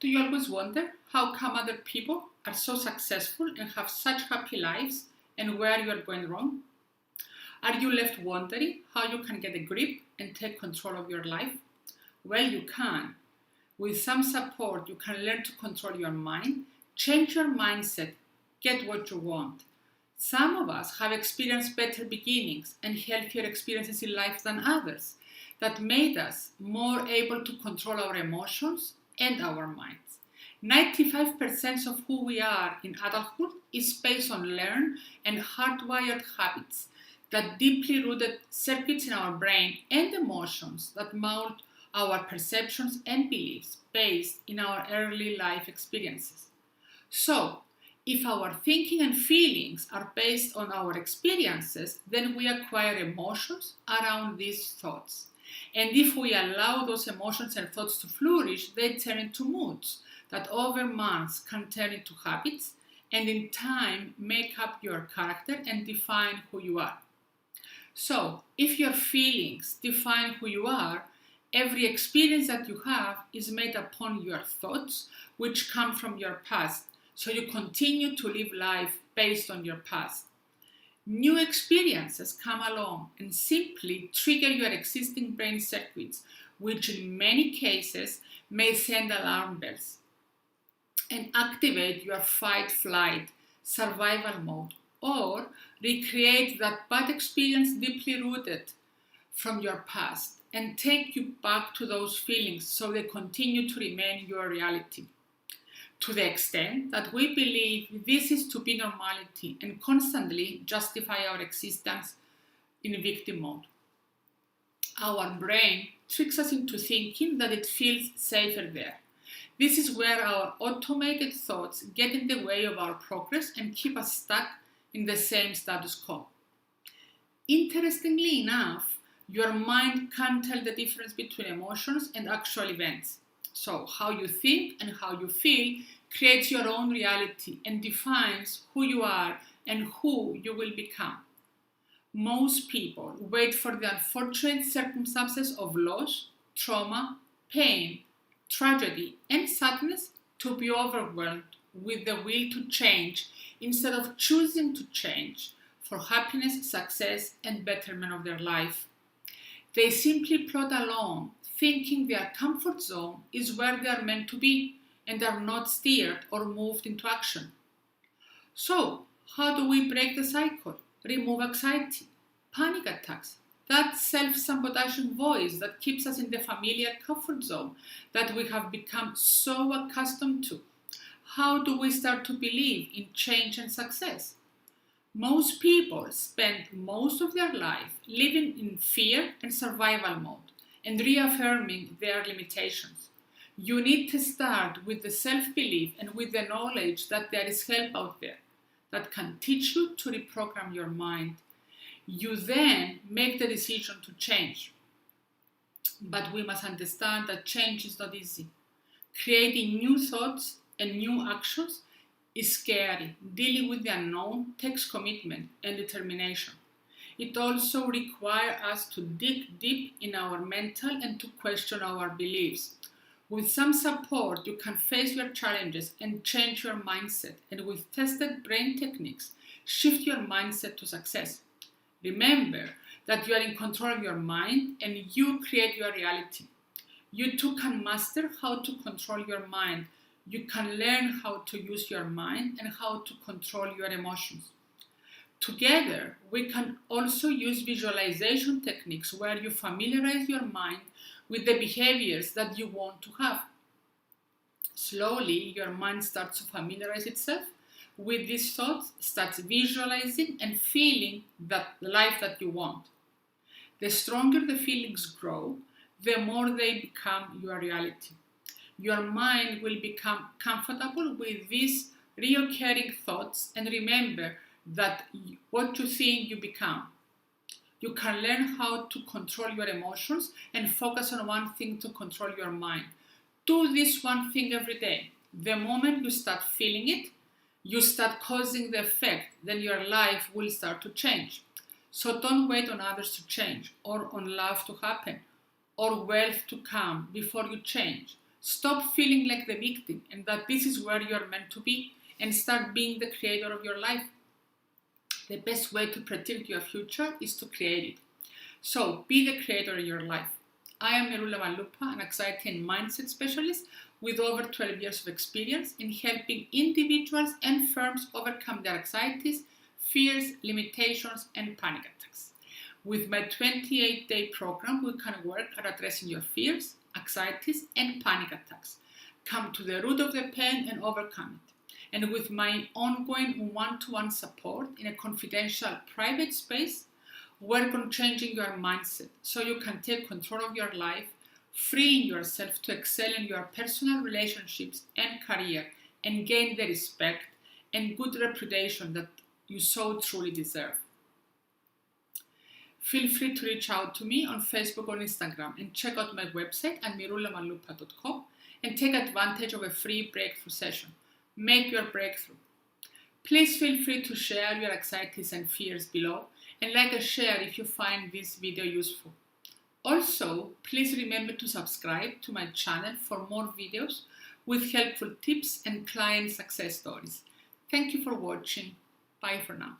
Do you always wonder how come other people are so successful and have such happy lives and where you are going wrong? Are you left wondering how you can get a grip and take control of your life? Well, you can. With some support, you can learn to control your mind, change your mindset, get what you want. Some of us have experienced better beginnings and healthier experiences in life than others that made us more able to control our emotions and our minds. 95% of who we are in adulthood is based on learned and hardwired habits that deeply rooted circuits in our brain and emotions that mold our perceptions and beliefs based in our early life experiences. So, if our thinking and feelings are based on our experiences, then we acquire emotions around these thoughts. And if we allow those emotions and thoughts to flourish, they turn into moods that over months can turn into habits and in time make up your character and define who you are. So, if your feelings define who you are, every experience that you have is made upon your thoughts, which come from your past. So you continue to live life based on your past. New experiences come along and simply trigger your existing brain circuits, which in many cases may send alarm bells and activate your fight, flight, survival mode, or recreate that bad experience deeply rooted from your past and take you back to those feelings so they continue to remain your reality. To the extent that we believe this is to be normality and constantly justify our existence in victim mode. Our brain tricks us into thinking that it feels safer there. This is where our automated thoughts get in the way of our progress and keep us stuck in the same status quo. Interestingly enough, your mind can't tell the difference between emotions and actual events. So, how you think and how you feel creates your own reality and defines who you are and who you will become. Most people wait for the unfortunate circumstances of loss, trauma, pain, tragedy, and sadness to be overwhelmed with the will to change instead of choosing to change for happiness, success, and betterment of their life. They simply plod along, thinking their comfort zone is where they are meant to be and are not steered or moved into action. So, how do we break the cycle? Remove anxiety, panic attacks, that self-sabotaging voice that keeps us in the familiar comfort zone that we have become so accustomed to. How do we start to believe in change and success? Most people spend most of their life living in fear and survival mode and reaffirming their limitations. You need to start with the self-belief and with the knowledge that there is help out there that can teach you to reprogram your mind. You then make the decision to change. But we must understand that change is not easy. Creating new thoughts and new actions is scary. Dealing with the unknown takes commitment and determination. It also requires us to dig deep in our mental and to question our beliefs. With some support, you can face your challenges and change your mindset, and with tested brain techniques, shift your mindset to success. Remember that you are in control of your mind and you create your reality. You too can master how to control your mind. You can learn how to use your mind and how to control your emotions. Together, we can also use visualization techniques where you familiarize your mind with the behaviors that you want to have. Slowly, your mind starts to familiarize itself with these thoughts, starts visualizing and feeling that life that you want. The stronger the feelings grow, the more they become your reality. Your mind will become comfortable with these recurring thoughts, and remember that what you think you become. You can learn how to control your emotions and focus on one thing to control your mind. Do this one thing every day. The moment you start feeling it, you start causing the effect, then your life will start to change. So don't wait on others to change, or on love to happen, or wealth to come before you change. Stop feeling like the victim and that this is where you are meant to be, and start being the creator of your life. The best way to predict your future is to create it. So be the creator of your life. I am Mirula Malupa, an anxiety and mindset specialist with over 12 years of experience in helping individuals and firms overcome their anxieties, fears, limitations, and panic attacks. With my 28-day program, we can work at addressing your fears, anxieties, and panic attacks. Come to the root of the pain and overcome it. And with my ongoing one-to-one support in a confidential private space, work on changing your mindset so you can take control of your life, freeing yourself to excel in your personal relationships and career, and gain the respect and good reputation that you so truly deserve. Feel free to reach out to me on Facebook or Instagram, and check out my website at mirulamalupa.com and take advantage of a free breakthrough session. Make your breakthrough. Please feel free to share your anxieties and fears below, and like and share if you find this video useful. Also, please remember to subscribe to my channel for more videos with helpful tips and client success stories. Thank you for watching. Bye for now.